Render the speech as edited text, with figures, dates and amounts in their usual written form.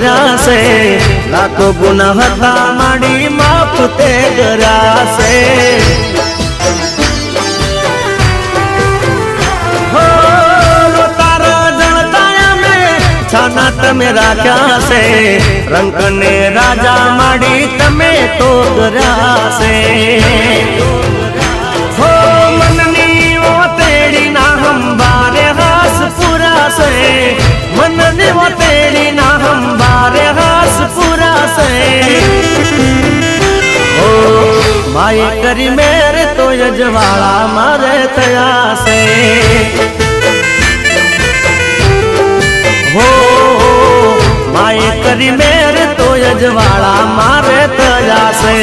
કર્યા છે લાખો ગુના હતા માડી માફ તે કર્યા છે હો તારા જણતા મે છાના તમે રાખ્યા છે રંક ને રાજા માડી તમે તો કર્યા છે હો મનની ઓ તેડી ના હંબારે હાસ પૂરા છે મનની ઓ તેડી ના હંબારે હાસ પૂરા છે ઓ માય કરી મેરે તો યજવાળા મારે થયા છે હો માય કરી મેરે તો યજવાળા મારે થયા છે